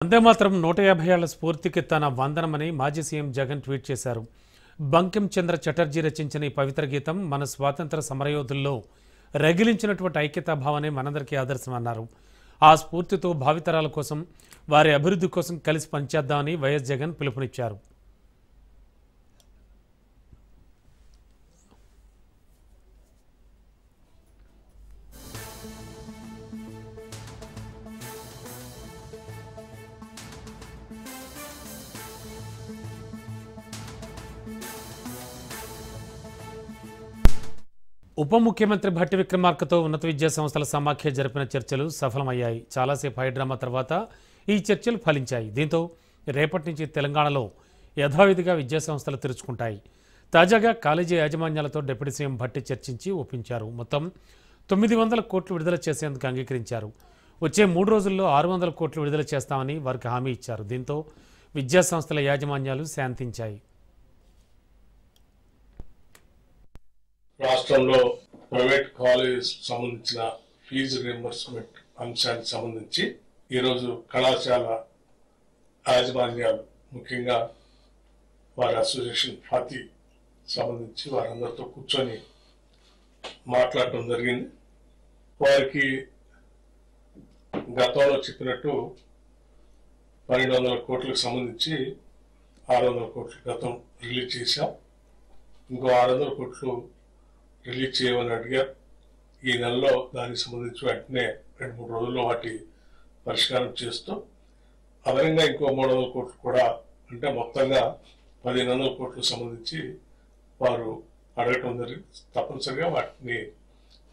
వందేమాతరం 150 ఏళ్ల స్ఫూర్తికి తన వందనమని మాజీ సీఎం జగన్ ట్వీట్ చేశారు. బంకిం చంద్ర చటర్జీ రచించిన ఈ పవిత్ర గీతం మన స్వాతంత్ర సమరయోధుల్లో రగిలించినటువంటి ఐక్యతా భావనే మనందరికీ ఆదర్శమన్నారు. ఆ స్ఫూర్తితో భావితరాల కోసం వారి అభివృద్ధి కోసం కలిసి పనిచేద్దామని వైఎస్ జగన్ పిలుపునిచ్చారు. ఉప ముఖ్యమంత్రి భట్టి విక్రమార్కతో ఉన్నత విద్యా సంస్థల సమాఖ్య జరిపిన చర్చలు సఫలమయ్యాయి. చాలాసేపు హైడ్రామా తర్వాత ఈ చర్చలు ఫలించాయి. దీంతో రేపటి నుంచి తెలంగాణలో యథావిధిగా విద్యా సంస్థలు తెరుచుకుంటాయి. తాజాగా కాలేజీ యాజమాన్యాలతో డిప్యూటీ సీఎం భట్టి చర్చించి ఒప్పించారు. మొత్తం 900 కోట్లు విడుదల చేసేందుకు అంగీకరించారు. వచ్చే 3 రోజుల్లో 600 కోట్లు విడుదల చేస్తామని వారికి హామీ ఇచ్చారు. దీంతో విద్యా సంస్థల యాజమాన్యాలు శాంతించాయి. రాష్ట్రంలో ప్రైవేట్ కాలేజెస్ సంబంధించిన ఫీజు రియంబర్స్మెంట్ అంశానికి సంబంధించి ఈరోజు కళాశాల యాజమాన్యాలు ముఖ్యంగా వారి అసోసియేషన్ ఫాతి సంబంధించి వారందరితో కూర్చొని మాట్లాడటం జరిగింది. వారికి గతంలో చెప్పినట్టు 1200 కోట్లకు సంబంధించి 600 కోట్లు గతం రిలీజ్ చేశాం. ఇంకో 600 కోట్లు రిలీజ్ చేయమని అడిగారు. ఈ నెలలో దానికి సంబంధించి వెంటనే 2-3 రోజుల్లో వాటి పరిష్కారం చేస్తూ అదనంగా ఇంకో 300 కోట్లు కూడా అంటే మొత్తంగా 1500 కోట్లకు సంబంధించి వారు అడగటం జరిగింది. తప్పనిసరిగా వాటిని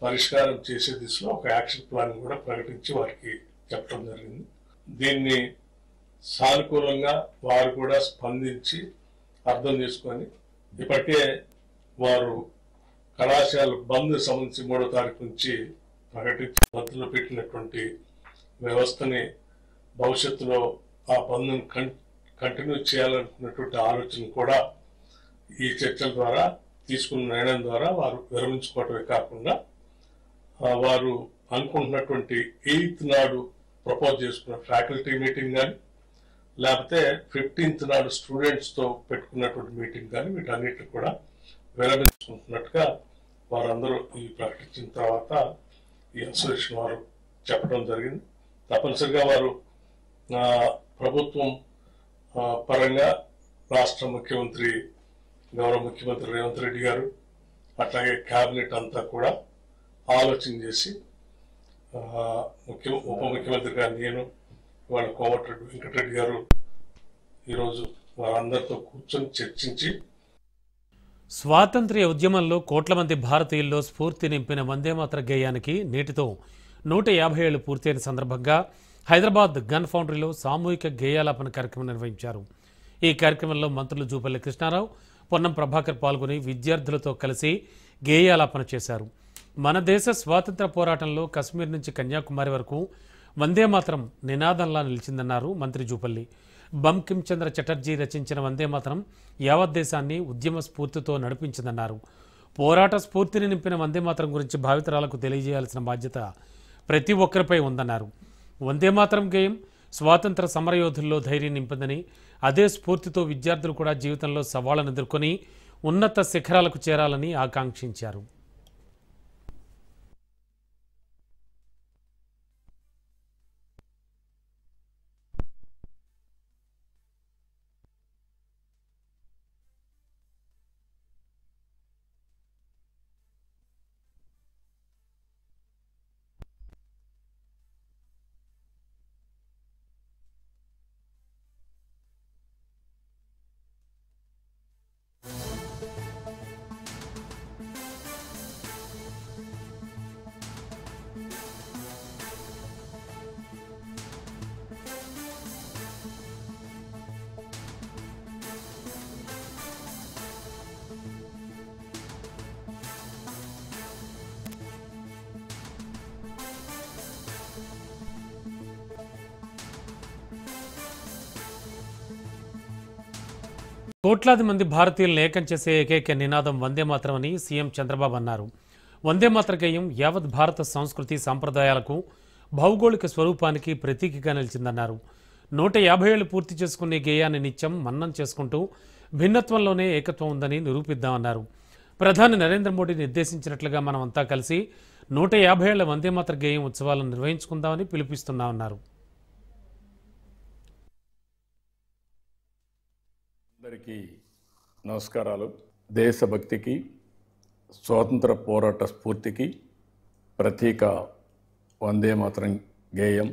పరిష్కారం చేసే దిశలో ఒక యాక్షన్ ప్లాన్ కూడా ప్రకటించి వారికి చెప్పడం జరిగింది. దీన్ని సానుకూలంగా వారు కూడా స్పందించి అర్థం చేసుకొని ఇప్పటికే వారు కళాశాల బంద్ సంబంధించి 3వ తారీఖు నుంచి ప్రకటించి మధ్యలో పెట్టినటువంటి వ్యవస్థని భవిష్యత్తులో ఆ బంద్ను కంటిన్యూ చేయాలనుకున్నటువంటి ఆలోచన కూడా ఈ చర్చల ద్వారా తీసుకున్న నిర్ణయం ద్వారా వారు విరమించుకోవటమే కాకుండా వారు అనుకుంటున్నటువంటి 8th నాడు ప్రపోజ్ చేసుకున్న ఫ్యాకల్టీ మీటింగ్ కానీ లేకపోతే 15th నాడు స్టూడెంట్స్తో పెట్టుకున్నటువంటి మీటింగ్ కానీ వీటన్నిటిని కూడా విరమించుకుంటున్నట్టుగా వారందరూ ఈ ప్రకటించిన తర్వాత ఈ అసోసియేషన్ వారు చెప్పడం జరిగింది. తప్పనిసరిగా వారు ప్రభుత్వం పరంగా రాష్ట్ర ముఖ్యమంత్రి గౌరవ ముఖ్యమంత్రి రేవంత్ రెడ్డి గారు అట్లాగే క్యాబినెట్ అంతా కూడా ఆలోచన చేసి ఉప ముఖ్యమంత్రి గారు నేను వాళ్ళ కోమటిరెడ్డి వెంకటరెడ్డి గారు ఈరోజు వారందరితో కూర్చొని చర్చించి స్వాతంత్ర్య ఉద్యమంలో కోట్ల మంది భారతీయుల్లో స్ఫూర్తి నింపిన వందేమాతర గేయానికి నేటితో 150 ఏళ్లు పూర్తయిన సందర్భంగా హైదరాబాద్ గన్ ఫౌండరీలో సామూహిక గేయాలాపన కార్యక్రమం నిర్వహించారు. ఈ కార్యక్రమంలో మంత్రులు జూపల్లి కృష్ణారావు, పొన్నం ప్రభాకర్ పాల్గొని విద్యార్థులతో కలిసి గేయాలాపన చేశారు. మన దేశ స్వాతంత్ర పోరాటంలో కశ్మీర్ నుంచి కన్యాకుమారి వరకు వందేమాతరం నినాదంలా నిలిచిందన్నారు మంత్రి జూపల్లి. బంకిం చంద్ర చటర్జీ రచించిన వందేమాతరం యావత్ దేశాన్ని ఉద్యమ స్ఫూర్తితో నడిపించిందన్నారు. పోరాట స్ఫూర్తిని నింపిన వందేమాతరం గురించి భావితరాలకు తెలియజేయాల్సిన బాధ్యత ప్రతి ఒక్కరిపై ఉందన్నారు. వందేమాతరం గేయం స్వాతంత్ర సమరయోధుల్లో ధైర్యం నింపిందని, అదే స్ఫూర్తితో విద్యార్థులు కూడా జీవితంలో సవాళ్లను ఎదుర్కొని ఉన్నత శిఖరాలకు చేరాలని ఆకాంక్షించారు. కోట్లాది మంది భారతీయులను ఏకం చేసే ఏకైక నినాదం వందేమాతరమని సీఎం చంద్రబాబు అన్నారు. వందేమాతర గేయం యావత్ భారత సంస్కృతి సంప్రదాయాలకు భౌగోళిక స్వరూపానికి ప్రతీకగా నిలిచిందన్నారు. 150 ఏళ్లు పూర్తి చేసుకునే గేయాన్ని నిత్యం మన్నం చేసుకుంటూ భిన్నత్వంలోనే ఏకత్వం ఉందని నిరూపిద్దామన్నారు. ప్రధాని నరేంద్ర మోడీ నిర్దేశించినట్లుగా మనమంతా కలిసి 150 ఏళ్ల వందేమాతర గేయం ఉత్సవాలను నిర్వహించుకుందామని పిలుపుస్తున్నామన్నారు. అందరికీ నమస్కారాలు. దేశభక్తికి, స్వాతంత్ర పోరాట స్ఫూర్తికి ప్రతీక వందేమాతరం గేయం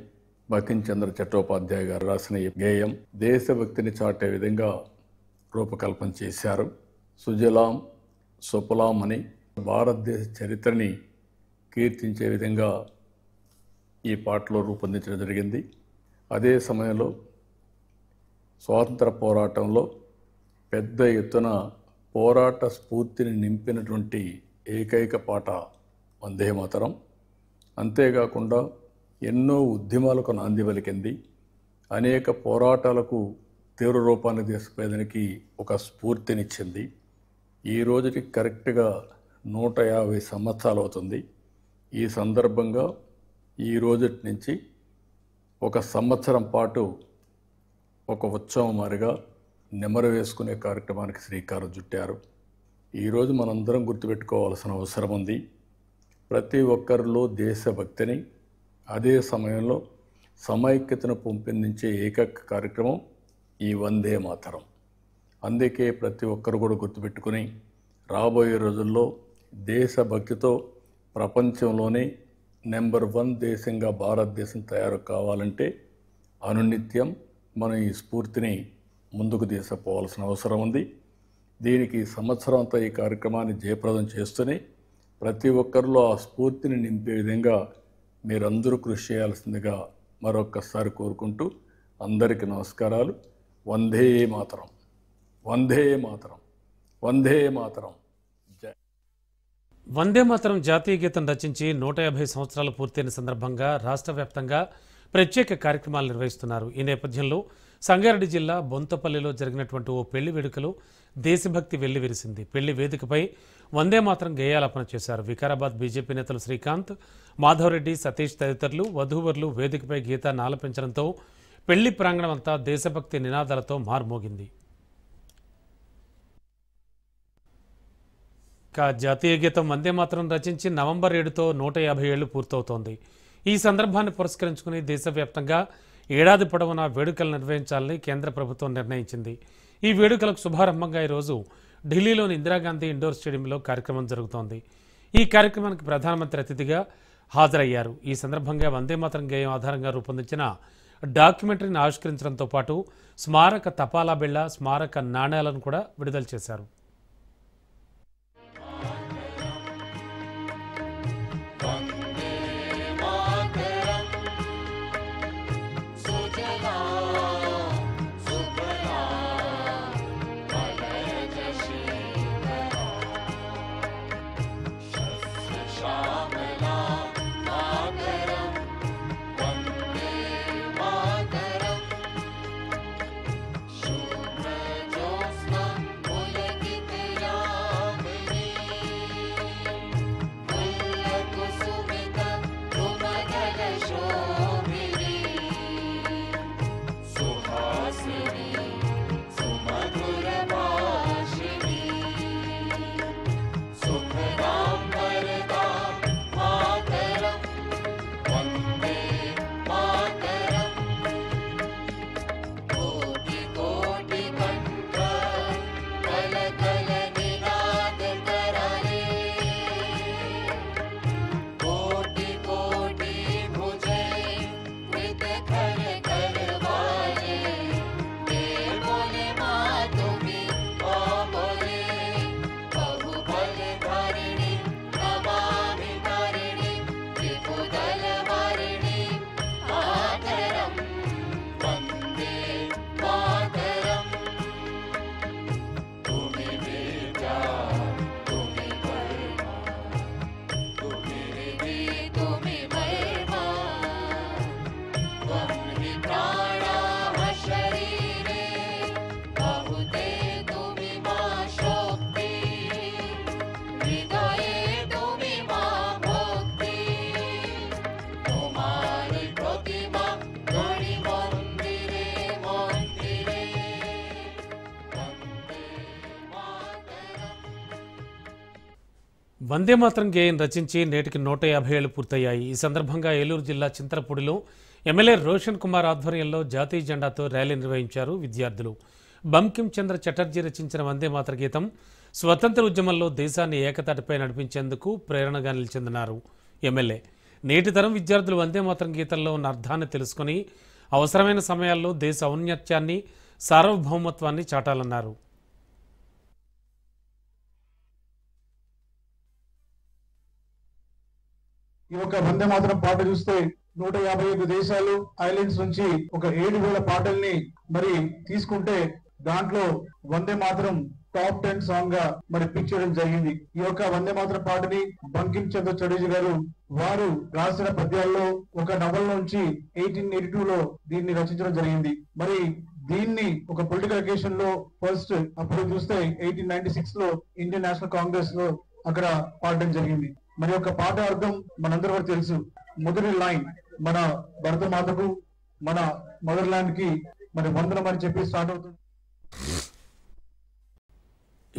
బంకించంద్ర చట్టోపాధ్యాయ గారు రాసిన ఈ గేయం దేశభక్తిని చాటే విధంగా రూపకల్పన చేశారు. సుజలాం సుఫలాం అని భారతదేశ చరిత్రని కీర్తించే విధంగా ఈ పాటలో రూపొందించడం జరిగింది. అదే సమయంలో స్వాతంత్ర పోరాటంలో పెద్ద ఎత్తున పోరాట స్ఫూర్తిని నింపినటువంటి ఏకైక పాట వందేమాతరం. అంతేకాకుండా ఎన్నో ఉద్యమాలకు నాంది పలికింది. అనేక పోరాటాలకు తీవ్ర రూపాన్ని తీసుకుపోయేదానికి ఒక స్ఫూర్తినిచ్చింది. ఈ రోజుకి కరెక్ట్గా 150 సంవత్సరాలు అవుతుంది. ఈ సందర్భంగా ఈ రోజు నుంచి ఒక సంవత్సరం పాటు ఒక ఉత్సవం మారిగా నెమరు వేసుకునే కార్యక్రమానికి శ్రీకారం చుట్టారు. ఈరోజు మనందరం గుర్తుపెట్టుకోవాల్సిన అవసరం ఉంది. ప్రతి ఒక్కరిలో దేశభక్తిని, అదే సమయంలో సమైక్యతను పెంపొందించే ఏకైక కార్యక్రమం ఈ వందేమాతరం. అందుకే ప్రతి ఒక్కరు కూడా గుర్తుపెట్టుకుని రాబోయే రోజుల్లో దేశభక్తితో ప్రపంచంలోనే నెంబర్ 1 దేశంగా భారతదేశం తయారు కావాలంటే అనునిత్యం మనం ఈ స్ఫూర్తిని ముందుకు తీసుకుపోవాల్సిన అవసరం ఉంది. దీనికి సంవత్సరం అంతా ఈ కార్యక్రమాన్ని జయప్రదం చేస్తూనే ప్రతి ఒక్కరిలో ఆ స్ఫూర్తిని నింపే విధంగా మీరందరూ కృషి చేయాల్సిందిగా మరొక్కసారి కోరుకుంటూ అందరికీ నమస్కారాలు. వందే మాతరం, వందే మాతరం, వందే మాతరం. వందేమాతరం జాతీయ గీతం రచించి 150 సంవత్సరాలు పూర్తయిన సందర్భంగా రాష్ట్ర వ్యాప్తంగా ప్రత్యేక కార్యక్రమాలు నిర్వహిస్తున్నారు. ఈ నేపథ్యంలో సంగారెడ్డి జిల్లా బొంతపల్లిలో జరిగినటువంటి ఓ పెళ్లి వేడుకలో దేశభక్తి వెల్లివిరిసింది. పెళ్లి వేదికపై వందేమాతరం గేయాలాపన చేశారు. వికారాబాద్ బీజేపీ నేతలు శ్రీకాంత్, మాధవరెడ్డి, సతీష్ తదితరులు వధూవరులు వేదికపై గీతాన్ని ఆలపించడంతో పెళ్లి ప్రాంగణం అంతా దేశభక్తి నినాదాలతో మార్మోగింది. జాతీయ గీతం వందేమాతరం రచించి నవంబర్ 7తో 150 ఏళ్లు పూర్తవుతోంది. ఈ సందర్భాన్ని పురస్కరించుకుని దేశవ్యాప్తంగా ఏడాది పొడవునా వేడుకలు నిర్వహించాలని కేంద్ర ప్రభుత్వం నిర్ణయించింది. ఈ వేడుకలకు శుభారంభంగా ఈరోజు ఢిల్లీలోని ఇందిరాగాంధీ ఇండోర్ స్టేడియంలో కార్యక్రమం జరుగుతోంది. ఈ కార్యక్రమానికి ప్రధానమంత్రి అతిథిగా హాజరయ్యారు. ఈ సందర్భంగా వందేమాతరం గేయం ఆధారంగా రూపొందించిన డాక్యుమెంటరీని ఆవిష్కరించడంతో పాటు స్మారక తపాలా బిళ్ళ, స్మారక నాణేలను కూడా విడుదల చేశారు. వందే మాతరం గేయం రచించి నేటికి 150 ఏళ్లు పూర్తయ్యాయి. ఈ సందర్భంగా ఏలూరు జిల్లా చింతలపూడిలో ఎమ్మెల్యే రోషన్ కుమార్ ఆధ్వర్యంలో జాతీయ జెండాతో ర్యాలీ నిర్వహించారు విద్యార్థులు. బంకిం చంద్ర చటర్జీ రచించిన వందే మాతర గీతం స్వతంత్ర ఉద్యమంలో దేశాన్ని ఏకతాటిపై నడిపించేందుకు ప్రేరణగా నిలిచిందన్నారు ఎమ్మెల్యే. నేటి తరం విద్యార్థులు వందే మాతరం గీతంలో ఉన్న అర్థాన్ని తెలుసుకుని అవసరమైన సమయాల్లో దేశ ఔన్నత్యాన్ని, సార్వభౌమత్వాన్ని చాటాలన్నారు. ఈ యొక్క వందే మాతరం పాట చూస్తే 155 దేశాలు ఐలాండ్స్ నుంచి ఒక 7,000 పాటల్ని మరి తీసుకుంటే దాంట్లో వందే మాతరం టాప్ 10 సాంగ్ గా మరి పిక్ చేయడం జరిగింది. ఈ యొక్క వందే మాతరం పాటని బంకిం చంద్ర చటర్జీ గారు వారు రాసిన పద్యాల్లో ఒక నవల నుంచి 1882 లో దీన్ని రచించడం జరిగింది. మరి దీన్ని ఒక పొలిటికల్ అకేషన్ లో ఫస్ట్ అప్పుడు చూస్తే 1896 లో ఇండియన్ నేషనల్ కాంగ్రెస్ లో అక్కడ పాడడం జరిగింది. మరి యొక్క పాట అర్థం మనందరూ కూడా తెలుసు. మొదటి లైన్ మన భరత మాతకు, మన మదర్ ల్యాండ్ కి మరి వందనం అని చెప్పి స్టార్ట్ అవుతుంది.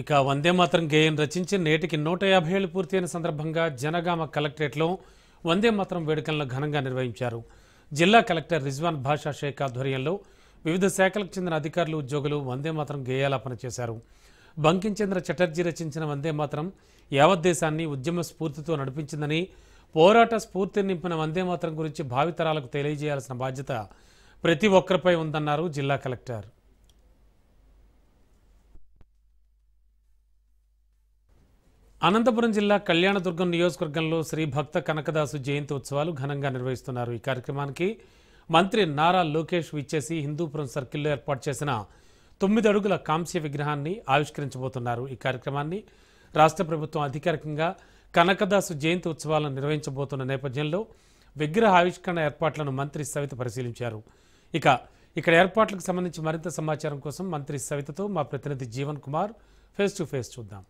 ఇక వందే మాతరం గేయం రచించి నేటికి 150 ఏళ్లు పూర్తయిన సందర్భంగా జనగామ కలెక్టరేట్లో వందే మాతరం వేడుకలను ఘనంగా నిర్వహించారు. జిల్లా కలెక్టర్ రిజ్వాన్ భాషా షేక్ ఆధ్వర్యంలో వివిధ శాఖలకు చెందిన అధికారులు, ఉద్యోగులు వందే మాతరం గేయాలాపన చేశారు. బంకిం చంద్ర చటర్జీ రచించిన వందే మాతరం యావత్ దేశాన్ని ఉద్యమ స్ఫూర్తితో నడిపించిందని, పోరాట స్ఫూర్తిని నింపిన వందే మాతరం గురించి భావితరాలకు తెలియజేయాల్సిన బాధ్యత ప్రతి ఒక్కరిపై ఉందన్నారు జిల్లా కలెక్టర్. అనంతపురం జిల్లా కళ్యాణదుర్గం నియోజకవర్గంలో శ్రీ భక్త కనకదాసు జయంతి ఉత్సవాలు ఘనంగా నిర్వహిస్తున్నారు. ఈ కార్యక్రమానికి మంత్రి నారా లోకేష్ విచ్చేసి హిందూపురం సర్కిల్లో ఏర్పాటు చేసిన 9 అడుగుల కాంస్య విగ్రహాన్ని ఆవిష్కరించబోతున్నారు. ఈ కార్యక్రమాన్ని రాష్ట్ర ప్రభుత్వం అధికారికంగా కనకదాసు జయంతి ఉత్సవాలను నిర్వహించబోతున్న నేపథ్యంలో విగ్రహ ఆవిష్కరణ ఏర్పాట్లను మంత్రి సవిత పరిశీలించారు. ఇక్కడ ఏర్పాట్లకు సంబంధించి మరింత సమాచారం కోసం మంత్రి సవితతో మా ప్రతినిధి Jeevan Kumar face to face చూద్దాం.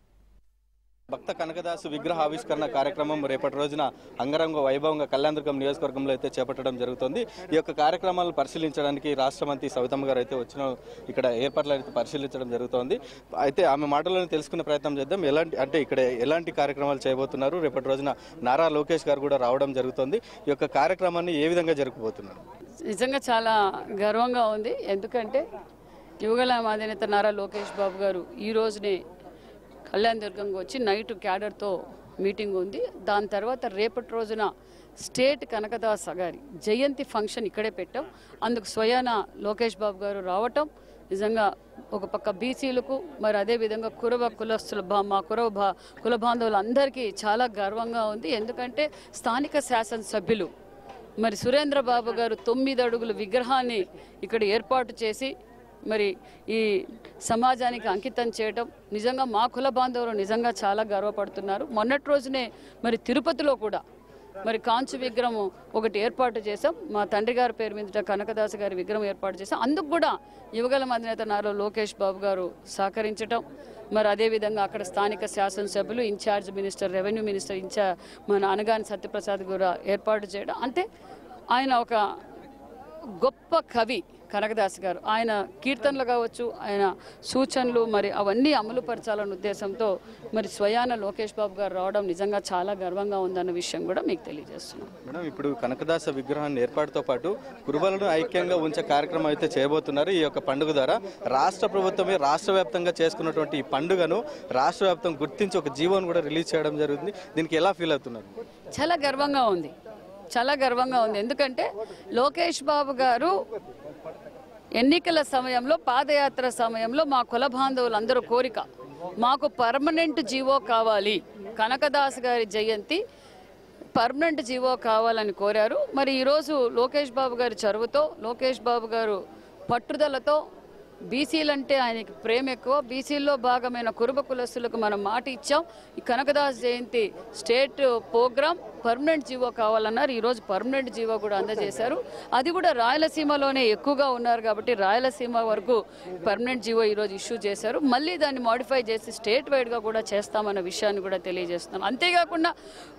భక్త కనకదాసు విగ్రహ ఆవిష్కరణ కార్యక్రమం రేపటి రోజున అంగరంగ వైభవంగా కళ్యాణదుర్గం నియోజకవర్గంలో అయితే చేపట్టడం జరుగుతుంది. ఈ యొక్క కార్యక్రమాలను పరిశీలించడానికి రాష్ట్ర మంత్రి సవితమ్మ గారు అయితే వచ్చిన ఇక్కడ ఏర్పాట్లు అయితే పరిశీలించడం జరుగుతోంది. అయితే ఆమె మాటలను తెలుసుకునే ప్రయత్నం చేద్దాం. ఇక్కడ ఎలాంటి కార్యక్రమాలు చేయబోతున్నారు, రేపటి రోజున నారా లోకేష్ గారు కూడా రావడం జరుగుతుంది. ఈ యొక్క కార్యక్రమాన్ని ఏ విధంగా జరుపుకోబోతున్నారు? నిజంగా చాలా గర్వంగా ఉంది. ఎందుకంటే యువగల అధినేత నారా లోకేష్ బాబు గారు ఈ రోజునే కళ్యాణదుర్గంకి వచ్చి నైట్ క్యాడర్తో మీటింగ్ ఉంది. దాని తర్వాత రేపటి రోజున స్టేట్ కనకదాస గారి జయంతి ఫంక్షన్ ఇక్కడే పెట్టాం. అందుకు స్వయాన లోకేష్ బాబు గారు రావటం నిజంగా ఒక పక్క బీసీలకు, మరి అదేవిధంగా కులస్తుల మా కుల బాంధవులందరికీ చాలా గర్వంగా ఉంది. ఎందుకంటే స్థానిక శాసనసభ్యులు మరి సురేంద్ర బాబు గారు 9 అడుగుల విగ్రహాన్ని ఇక్కడ ఏర్పాటు చేసి మరి ఈ సమాజానికి అంకితం చేయడం నిజంగా మా కుల బాంధవులు నిజంగా చాలా గర్వపడుతున్నారు. మొన్నటి రోజునే మరి తిరుపతిలో కూడా మరి కాంచు విగ్రహం ఒకటి ఏర్పాటు చేసాం. మా తండ్రి గారి పేరు మీద కనకదాసు గారి విగ్రహం ఏర్పాటు చేసాం. అందుకు కూడా యువగల అధినేత నారా లోకేష్ బాబు గారు సహకరించడం, మరి అదేవిధంగా అక్కడ స్థానిక శాసనసభ్యులు, ఇన్ఛార్జ్ మినిస్టర్, రెవెన్యూ మినిస్టర్ మన అనగాని సత్యప్రసాద్ కూడా ఏర్పాటు చేయడం. అంటే ఆయన ఒక గొప్ప కవి కనకదాస్ గారు. ఆయన కీర్తనలు కావచ్చు, ఆయన సూచనలు మరి అవన్నీ అమలుపరచాలన్న ఉద్దేశంతో మరి స్వయాన లోకేష్ బాబు గారు రావడం నిజంగా చాలా గర్వంగా ఉందన్న విషయం కూడా మీకు తెలియజేస్తున్నాం. మేడం, ఇప్పుడు కనకదాస విగ్రహాన్ని ఏర్పాటుతో పాటు కురుబలను ఐక్యంగా ఉంచే కార్యక్రమం అయితే చేయబోతున్నారు. ఈ యొక్క పండుగ ద్వారా రాష్ట్ర ప్రభుత్వమే రాష్ట్ర వ్యాప్తంగా చేసుకున్నటువంటి ఈ పండుగను రాష్ట్ర వ్యాప్తం గుర్తించి ఒక జీవోను కూడా రిలీజ్ చేయడం జరుగుతుంది. దీనికి ఎలా ఫీల్ అవుతున్నారు? చాలా గర్వంగా ఉంది, చాలా గర్వంగా ఉంది. ఎందుకంటే లోకేష్ బాబు గారు ఎన్నికల సమయంలో, పాదయాత్ర సమయంలో మా కుల బాంధవులందరూ కోరిక, మాకు పర్మనెంట్ జీవో కావాలి, కనకదాస్ గారి జయంతి పర్మనెంట్ జీవో కావాలని కోరారు. మరి ఈరోజు లోకేష్ బాబు గారి చొరవతో, లోకేష్ బాబు గారు పట్టుదలతో, బీసీలంటే ఆయనకి ప్రేమ ఎక్కువ, బీసీల్లో భాగమైన కురుబ కులస్తులకు మనం మాట ఇచ్చాం. ఈ కనకదాస్ జయంతి స్టేట్ ప్రోగ్రాం పర్మనెంట్ జీవో కావాలన్నారు. ఈరోజు పర్మనెంట్ జీవో కూడా అందజేశారు. అది కూడా రాయలసీమలోనే ఎక్కువగా ఉన్నారు కాబట్టి రాయలసీమ వరకు పర్మనెంట్ జీవో ఈరోజు ఇష్యూ చేశారు. మళ్ళీ దాన్ని మాడిఫై చేసి స్టేట్ వైడ్గా కూడా చేస్తామన్న విషయాన్ని కూడా తెలియజేస్తున్నాం. అంతేకాకుండా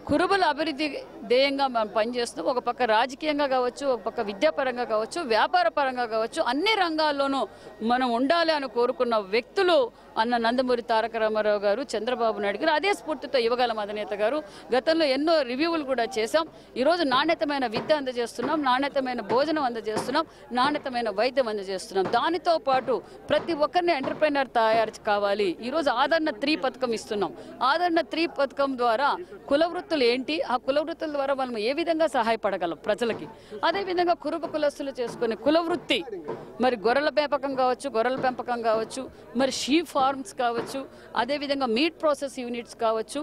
కురుబల అభివృద్ధి ధ్యేయంగా మనం పనిచేస్తున్నాం. ఒక పక్క రాజకీయంగా కావచ్చు, ఒక పక్క విద్యాపరంగా కావచ్చు, వ్యాపార పరంగా కావచ్చు, అన్ని రంగాల్లోనూ మనం ఉండాలి అని కోరుకున్న వ్యక్తులు అన్న నందమూరి తారక రామారావు గారు, చంద్రబాబు నాయుడు గారు. అదే స్ఫూర్తితో యువగలం అధినేత గారు గతంలో ఎన్నో రివ్యూలు కూడా చేశాం. ఈరోజు నాణ్యతమైన విద్య అందజేస్తున్నాం, నాణ్యతమైన భోజనం అందజేస్తున్నాం, నాణ్యతమైన వైద్యం అందజేస్తున్నాం. దానితో పాటు ప్రతి ఒక్కరిని ఎంటర్ప్రైనర్ తయారు కావాలి. ఈరోజు ఆదరణ 3 పథకం ఇస్తున్నాం. ఆదరణ 3 పథకం ద్వారా కుల వృత్తులు ఏంటి, ఆ కుల వృత్తుల ద్వారా మనం ఏ విధంగా సహాయపడగలం ప్రజలకి. అదేవిధంగా కులస్తులు చేసుకునే కుల వృత్తి మరి గొర్రెల పెంపకం కావచ్చు, మరి షీప్ ఫార్మ్స్ కావచ్చు, అదేవిధంగా మీట్ ప్రాసెస్ యూనిట్స్ కావచ్చు,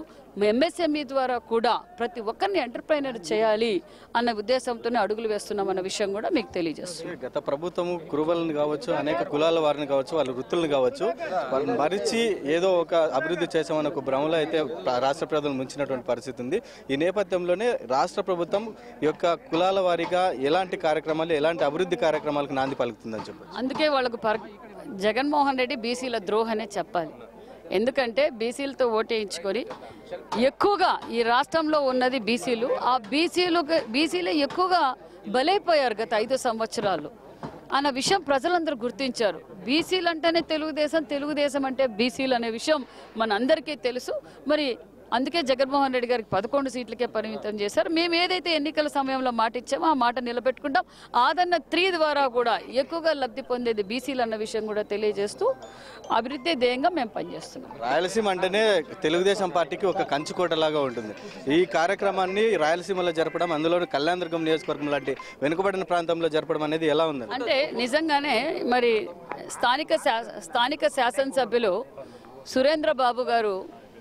ఎంఎస్ఎంఈ ద్వారా కూడా ప్రతి ఒక్కరిని ఎంటర్ప్రైనర్ చేయాలి అన్న ఉద్దేశంతోనే అడుగులు వేస్తున్నామన్న విషయం కూడా మీకు తెలియజేస్తుంది. గత ప్రభుత్వం కురుబలను కావచ్చు, అనేక కులాల వారిని కావచ్చు, వాళ్ళ వృత్తులను కావచ్చు, వాళ్ళని మరిచి ఏదో ఒక అభివృద్ధి చేసామన్న ఒక భ్రమలో అయితే రాష్ట్ర ప్రజలు ముంచినటువంటి పరిస్థితి ఉంది. ఈ నేపథ్యంలోనే రాష్ట్ర ప్రభుత్వం ఈ యొక్క కులాల వారీగా ఎలాంటి కార్యక్రమాలు, ఎలాంటి అభివృద్ధి కార్యక్రమాలకు నాంది పలుకుతుందని చెప్పారు. అందుకే వాళ్ళకు జగన్మోహన్ రెడ్డి బీసీల ద్రోహనే చెప్పాలి. ఎందుకంటే బీసీలతో ఓటేయించుకొని ఎక్కువగా ఈ రాష్ట్రంలో ఉన్నది బీసీలు. ఆ బీసీలే ఎక్కువగా బలైపోయారు గత 5 సంవత్సరాలు అన్న విషయం ప్రజలందరూ గుర్తించారు. బీసీలు అంటేనే తెలుగుదేశం అంటే బీసీలు అనే విషయం మనందరికీ తెలుసు. మరి అందుకే జగన్మోహన్ రెడ్డి గారికి 11 సీట్లకే పరిమితం చేశారు. మేము ఏదైతే ఎన్నికల సమయంలో మాట ఇచ్చామో ఆ మాట నిలబెట్టుకుంటాం. ఆదరణ 3 ద్వారా కూడా ఎక్కువగా లబ్ధి పొందేది బీసీలు అన్న విషయం కూడా తెలియజేస్తూ అభివృద్ధి ధ్యేయంగా మేము పనిచేస్తున్నాం. రాయలసీమ అంటేనే తెలుగుదేశం పార్టీకి ఒక కంచుకోటలాగా ఉంటుంది. ఈ కార్యక్రమాన్ని రాయలసీమలో జరపడం, అందులోనూ కళ్యాణదుర్గం నియోజకవర్గం లాంటి వెనుకబడిన ప్రాంతంలో జరపడం అనేది ఎలా ఉంది అంటే నిజంగానే మరి స్థానిక శాసనసభ్యులు సురేంద్ర బాబు గారు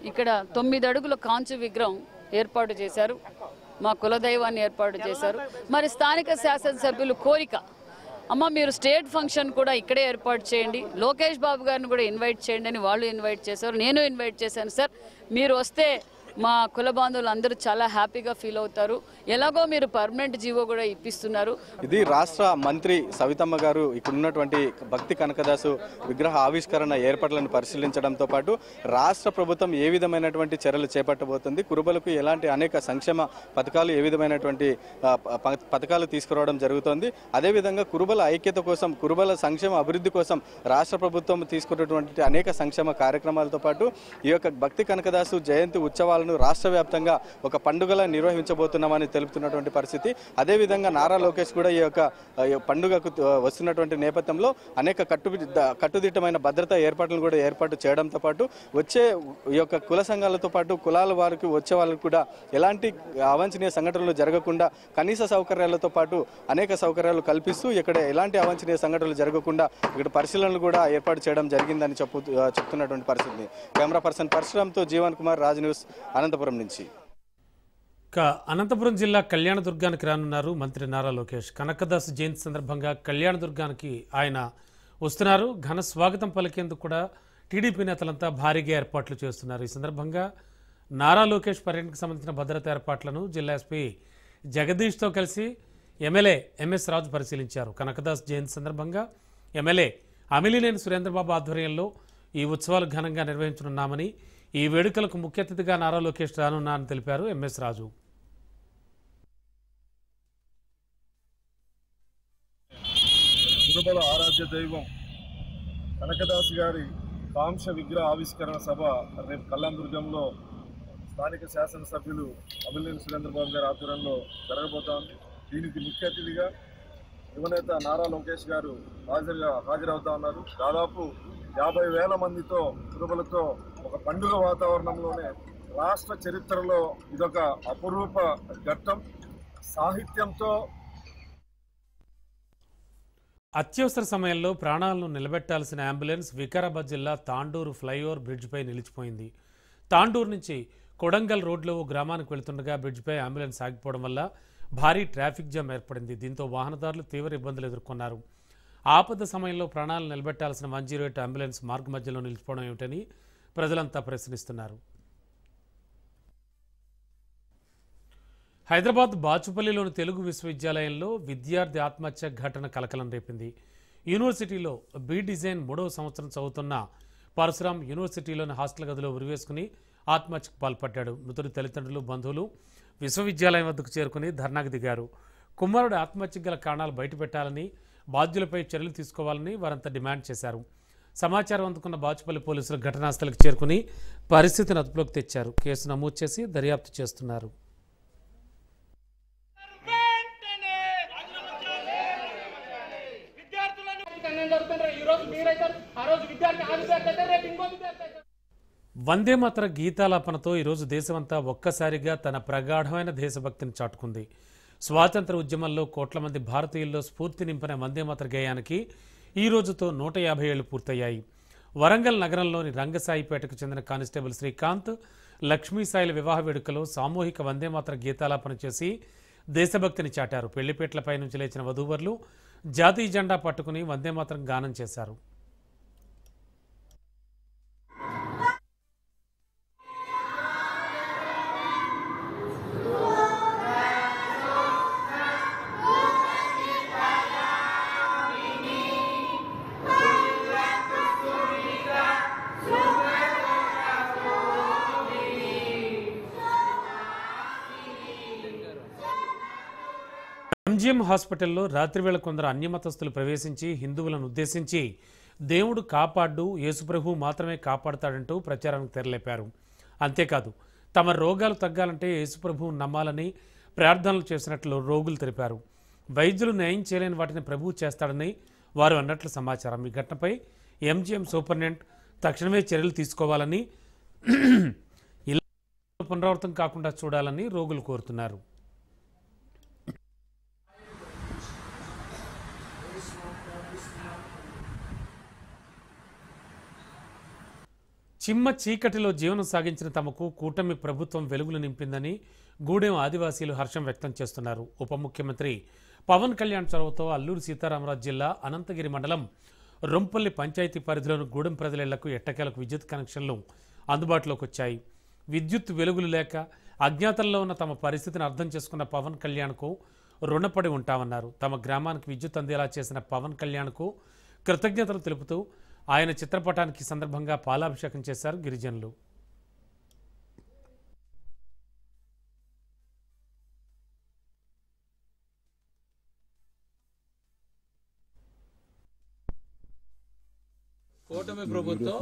ఇక్కడ 9 అడుగుల కాంచు విగ్రహం ఏర్పాటు చేశారు. మా కులదైవాన్ని ఏర్పాటు చేశారు. మరి స్థానిక శాసనసభ్యులు కోరిక, అమ్మ మీరు స్టేట్ ఫంక్షన్ కూడా ఇక్కడే ఏర్పాటు చేయండి, లోకేష్ బాబు గారిని కూడా ఇన్వైట్ చేయండి అని వాళ్ళు ఇన్వైట్ చేశారు. నేను ఇన్వైట్ చేశాను. సార్ మీరు వస్తే మా కుల బాంధవులు అందరూ చాలా హ్యాపీగా ఫీల్ అవుతారు. ఎలాగో మీరు పర్మనెంట్ జీవో కూడా ఇప్పిస్తున్నారు. ఇది రాష్ట్ర మంత్రి సవితమ్మ గారు ఇక్కడ ఉన్నటువంటి భక్తి కనకదాసు విగ్రహ ఆవిష్కరణ ఏర్పాట్లను పరిశీలించడంతో పాటు రాష్ట్ర ప్రభుత్వం ఏ విధమైనటువంటి చర్యలు చేపట్టబోతుంది, కురుబలకు ఎలాంటి అనేక సంక్షేమ పథకాలు, ఏ విధమైనటువంటి పథకాలు తీసుకురావడం జరుగుతోంది, అదేవిధంగా కురుబల ఐక్యత కోసం, కురుబల సంక్షేమ అభివృద్ధి కోసం రాష్ట్ర ప్రభుత్వం తీసుకున్నటువంటి అనేక సంక్షేమ కార్యక్రమాలతో పాటు ఈ యొక్క భక్తి కనకదాసు జయంతి ఉత్సవాలు రాష్ట్ర వ్యాప్తంగా ఒక పండుగలా నిర్వహించబోతున్నామని తెలుపుతున్నటువంటి పరిస్థితి. అదేవిధంగా నారా లోకేష్ కూడా ఈ యొక్క పండుగకు వస్తున్నటువంటి నేపథ్యంలో అనేక కట్టుదిట్టమైన భద్రతా ఏర్పాట్లను కూడా ఏర్పాటు చేయడంతో పాటు వచ్చే ఈ యొక్క కుల సంఘాలతో పాటు కులాల వారికి వచ్చే వాళ్ళకు కూడా ఎలాంటి అవాంఛనీయ సంఘటనలు జరగకుండా కనీస సౌకర్యాలతో పాటు అనేక సౌకర్యాలు కల్పిస్తూ ఇక్కడ ఎలాంటి అవాంఛనీయ సంఘటనలు జరగకుండా ఇక్కడ పరిశీలనలు కూడా ఏర్పాటు చేయడం జరిగిందని చెప్తున్నటువంటి పరిస్థితి. కెమెరా పర్సన్ పరశురామ్తో జీవన్ కుమార్, రాజ్ న్యూస్, అనంతపురం నుంచి. అనంతపురం జిల్లా కళ్యాణదుర్గానికి రానున్నారు మంత్రి నారా లోకేష్. కనకదాసు జయంతి సందర్భంగా కళ్యాణదుర్గానికి ఆయన వస్తున్నారు. ఘన స్వాగతం పలికేందుకు కూడా టీడీపీ నేతలంతా భారీగా ఏర్పాట్లు చేస్తున్నారు. ఈ సందర్భంగా నారా లోకేష్ పర్యటనకు సంబంధించిన భద్రతా ఏర్పాట్లను జిల్లా ఎస్పీ జగదీష్తో కలిసి ఎమ్మెల్యే ఎంఎస్ రాజు పరిశీలించారు. కనకదాస్ జయంతి సందర్భంగా ఎమ్మెల్యే అమిలినేని సురేంద్రబాబు ఆధ్వర్యంలో ఈ ఉత్సవాలు ఘనంగా నిర్వహించనున్నామని, ఈ వేడుకలకు ముఖ్య అతిథిగా నారా లోకేష్ రానున్నారని తెలిపారు ఎంఎస్ రాజు. కురుబల ఆరాధ్య దైవం కనకదాసు గారి కాంక్ష విగ్రహ ఆవిష్కరణ సభ రేపు కళ్యాణదుర్గంలో స్థానిక శాసనసభ్యులు అమిలినేని సురేంద్రబాబు గారి ఆధ్వర్యంలో జరగబోతోంది. దీనికి ముఖ్య అతిథిగా యువనేత నారా లోకేష్ గారు హాజరవుతా ఉన్నారు. దాదాపు 50,000 మందితో కురుబలతో ఒక పండుగ వాతావరణంలోనే రాష్ట్ర చరిత్రలో ఇదొక అపురూప ఘట్టం. సాహిత్యంతో అత్యవసర సమయంలో ప్రాణాలను నిలబెట్టాల్సిన అంబులెన్స్ వికారాబాద్ జిల్లా తాండూరు ఫ్లైఓవర్ బ్రిడ్జిపై నిలిచిపోయింది. తాండూరు నుంచి కొడంగల్ రోడ్లో ఓ గ్రామానికి వెళుతుండగా బ్రిడ్జిపై అంబులెన్స్ ఆగిపోవడం వల్ల భారీ ట్రాఫిక్ జామ్ ఏర్పడింది. దీంతో వాహనదారులు తీవ్ర ఇబ్బందులు ఎదుర్కొన్నారు. ఆపద సమయంలో ప్రాణాలను నిలబెట్టాల్సిన 108 అంబులెన్స్ మార్గ మధ్యలో నిలిచిపోవడం ఏమిటని ప్రజలంతా ప్రశ్నిస్తున్నారు. హైదరాబాద్ బాచుపల్లిలోని తెలుగు విశ్వవిద్యాలయంలో విద్యార్థి ఆత్మహత్య ఘటన కలకలం రేపింది. యూనివర్సిటీలో బి డిజైన్ 3వ సంవత్సరం చదువుతున్న పరశురాం యూనివర్సిటీలోని హాస్టల్ గదిలో ఉరివేసుకుని ఆత్మహత్యకు పాల్పడ్డాడు. మృతుడి తల్లిదండ్రులు, బంధువులు విశ్వవిద్యాలయం వద్దకు చేరుకుని ధర్నాకు దిగారు. కుమారుడు ఆత్మహత్యకు గల కారణాలు బయటపెట్టాలని, బాధ్యులపై చర్యలు తీసుకోవాలని వారంతా డిమాండ్ చేశారు. సమాచారం అందుకున్న బాచుపల్లి పోలీసులు ఘటనాస్థలికి చేరుకుని పరిస్థితిని అదుపులోకి తెచ్చారు. కేసు నమోదు చేసి దర్యాప్తు చేస్తున్నారు. వందే మాతర గీతాలాపనతో ఈరోజు దేశమంతా ఒక్కసారిగా తన ప్రగాఢమైన దేశభక్తిని చాటుకుంది. స్వాతంత్ర ఉద్యమంలో కోట్ల మంది భారతీయుల్లో స్ఫూర్తి నింపిన వందే మాతర గేయానికి ఈ రోజుతో 150 ఏళ్లు పూర్తయ్యాయి. వరంగల్ నగరంలోని రంగసాయిపేటకు చెందిన కానిస్టేబుల్ శ్రీకాంత్, లక్ష్మీసాయిల వివాహ వేడుకలో సామూహిక వందే మాతర గీతాలాపన చేసి దేశభక్తిని చాటారు. పెళ్లిపేట్లపై నుంచి లేచిన వధూవరులు జాతీయ జెండా పట్టుకుని వందే మాతరం గానం చేశారు. ఎంజిఎం హాస్పిటల్లో రాత్రివేళ కొందరు అన్యమతస్తులు ప్రవేశించి హిందువులను ఉద్దేశించి దేవుడు కాపాడు, యేసుప్రభు మాత్రమే కాపాడుతాడంటూ ప్రచారానికి తెరలేపారు. అంతేకాదు, తమ రోగాలు తగ్గాలంటే యేసుప్రభు నమ్మాలని ప్రార్థనలు చేసినట్లు రోగులు తెలిపారు. వైద్యులు న్యాయం చేయలేని వాటిని ప్రభువు చేస్తాడని వారు అన్నట్లు సమాచారం. ఈ ఘటనపై ఎంజిఎం సూపరింటెండెంట్ తక్షణమే చర్యలు తీసుకోవాలని, ఇలా పునరావృతం కాకుండా చూడాలని రోగులు కోరుతున్నారు. చిమ్మ చీకటిలో జీవనం సాగించిన తమకు కూటమి ప్రభుత్వం వెలుగులు నింపిందని గూడెం ఆదివాసీలు హర్షం వ్యక్తం చేస్తున్నారు. ఉప ముఖ్యమంత్రి పవన్ కళ్యాణ్ చొరవతో అల్లూరు సీతారామరాజు జిల్లా అనంతగిరి మండలం రొంపల్లి పంచాయతీ పరిధిలోని గూడెం ప్రజలకు ఎట్టకేలకు విద్యుత్ కనెక్షన్లు అందుబాటులోకి వచ్చాయి. విద్యుత్ వెలుగులు లేక అజ్ఞాతంలో ఉన్న తమ పరిస్థితిని అర్థం చేసుకున్న పవన్ కళ్యాణ్కు రుణపడి ఉంటామన్నారు. తమ గ్రామానికి విద్యుత్ అందేలా చేసిన పవన్ కళ్యాణ్కు కృతజ్ఞతలు తెలుపుతూ ఆయన చిత్రపటానికి సందర్భంగా పాలాభిషేకం చేశారు గిరిజనులు. కూటమి ప్రభుత్వం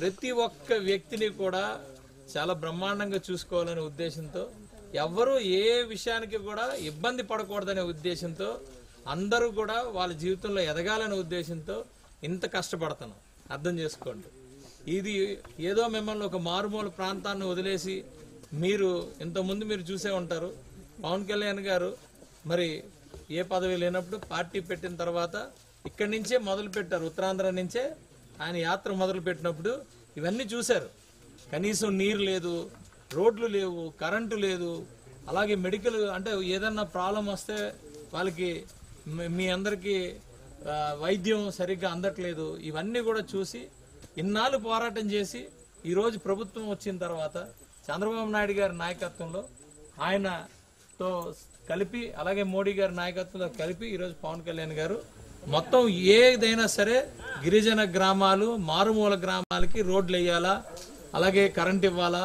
ప్రతి ఒక్క వ్యక్తిని కూడా చాలా బ్రహ్మాండంగా చూసుకోవాలనే ఉద్దేశంతో, ఎవ్వరూ ఏ విషయానికి కూడా ఇబ్బంది పడకూడదనే ఉద్దేశంతో, అందరూ కూడా వాళ్ళ జీవితంలో ఎదగాలనే ఉద్దేశంతో ఇంత కష్టపడుతున్నాం. అర్థం చేసుకోండి. ఇది ఏదో మిమ్మల్ని ఒక మారుమూల ప్రాంతాన్ని వదిలేసి, మీరు ఇంతకుముందు మీరు చూసే ఉంటారు, పవన్ కళ్యాణ్ గారు మరి ఏ పదవి లేనప్పుడు పార్టీ పెట్టిన తర్వాత ఇక్కడి నుంచే మొదలు పెట్టారు. ఉత్తరాంధ్ర నుంచే ఆయన యాత్ర మొదలు పెట్టినప్పుడు ఇవన్నీ చూశారు. కనీసం నీరు లేదు, రోడ్లు లేవు, కరెంటు లేదు, అలాగే మెడికల్ అంటే ఏదన్నా ప్రాబ్లం వస్తే వాళ్ళకి మీ అందరికీ వైద్యం సరిగ్గా అందట్లేదు. ఇవన్నీ కూడా చూసి ఇన్నాళ్ళు పోరాటం చేసి ఈరోజు ప్రభుత్వం వచ్చిన తర్వాత చంద్రబాబు నాయుడు గారి నాయకత్వంలో ఆయనతో కలిపి, అలాగే మోడీ గారి నాయకత్వంలో కలిపి ఈరోజు పవన్ కళ్యాణ్ గారు మొత్తం ఏదైనా సరే గిరిజన గ్రామాలు, మారుమూల గ్రామాలకి రోడ్లు వేయాలా, అలాగే కరెంట్ ఇవ్వాలా.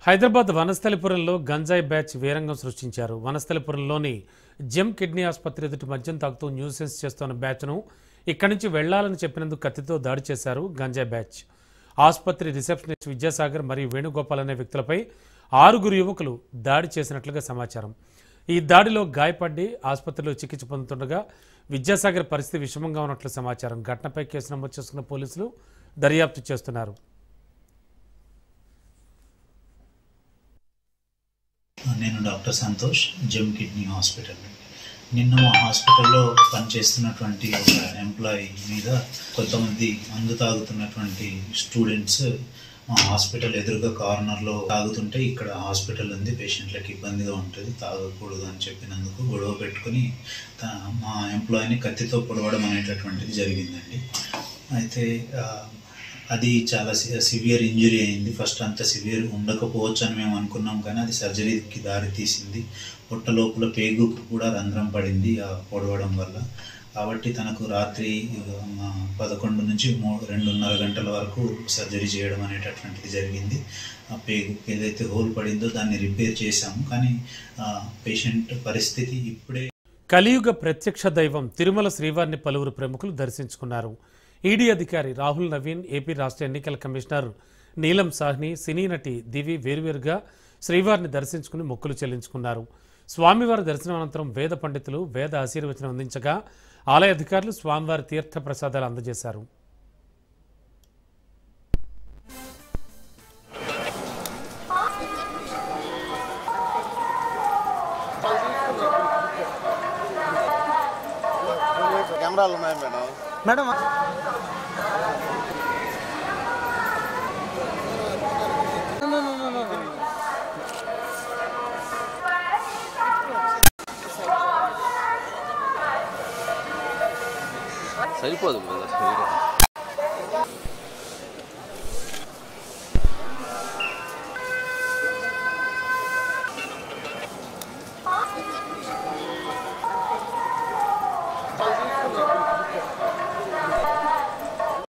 హైదరాబాద్ వనస్థలిపురంలో గంజాయి బ్యాచ్ వీరంగం సృష్టించారు. వనస్థలిపురంలోని జెమ్ కిడ్నీ ఆసుపత్రి ఎదుటి మద్యం తాగుతూ న్యూసెన్స్ చేస్తున్న బ్యాచ్ను ఇక్కడి నుంచి వెళ్లాలని చెప్పినందుకు కత్తితో దాడి చేశారు గంజాయి బ్యాచ్. ఆసుపత్రి రిసెప్షనిస్ట్ విద్యాసాగర్ మరియు వేణుగోపాల్ అనే వ్యక్తులపై 6 యువకులు దాడి చేసినట్లుగా సమాచారం. ఈ దాడిలో గాయపడి ఆసుపత్రిలో చికిత్స పొందుతుండగా విద్యాసాగర్ పరిస్థితి విషమంగా ఉన్నట్లు సమాచారం. ఘటనపై కేసు నమోదు చేసుకున్న పోలీసులు దర్యాప్తు చేస్తున్నారు. నేను doctor Santosh, gem kidney hospital. నిన్న మా హాస్పిటల్లో పనిచేస్తున్నటువంటి ఒక ఎంప్లాయీ మీద కొంతమంది మందు తాగుతున్నటువంటి స్టూడెంట్స్ మా హాస్పిటల్ ఎదురుగా కార్నర్లో తాగుతుంటే, ఇక్కడ హాస్పిటల్ ఉంది, పేషెంట్లకు ఇబ్బందిగా ఉంటుంది, తాగకూడదు అని చెప్పినందుకు గొడవ పెట్టుకుని మా ఎంప్లాయీని కత్తితో పొడవడం అనేటటువంటిది జరిగిందండి. అయితే అది చాలా సివియర్ ఇంజరీ అయింది. ఫస్ట్ అంత సివియర్ ఉండకపోవచ్చు అని మేము అనుకున్నాం, కానీ అది సర్జరీకి దారి తీసింది. పొట్ట లోపల పేగుకు కూడా రంధ్రం పడింది ఆ పొడవడం వల్ల. కాబట్టి తనకు రాత్రి 11 నుంచి 2.5 గంటల వరకు సర్జరీ చేయడం అనేటటువంటిది జరిగింది. ఆ పేగు ఏదైతే హోల్ పడిందో దాన్ని రిపేర్ చేశాము, కానీ పేషెంట్ పరిస్థితి ఇప్పుడే. కలియుగ ప్రత్యక్ష దైవం తిరుమల శ్రీవారిని పలువురు ప్రముఖులు దర్శించుకున్నారు. ఈడీ అధికారి రాహుల్ నవీన్, ఏపీ రాష్ట్ర ఎన్నికల కమిషనర్ నీలం సాహ్ని, సినీ నటి దివి వేరువేరుగా శ్రీవారిని దర్శించుకుని మొక్కులు చెల్లించుకున్నారు. స్వామివారి దర్శనం అనంతరం వేద పండితులు వేద ఆశీర్వచనం అందించగా ఆలయ అధికారులు స్వామివారి తీర్థ ప్రసాదాలు అందజేశారు. కెమెరాలు ఉన్నాయి మేడం. మేడం సరిపోదు.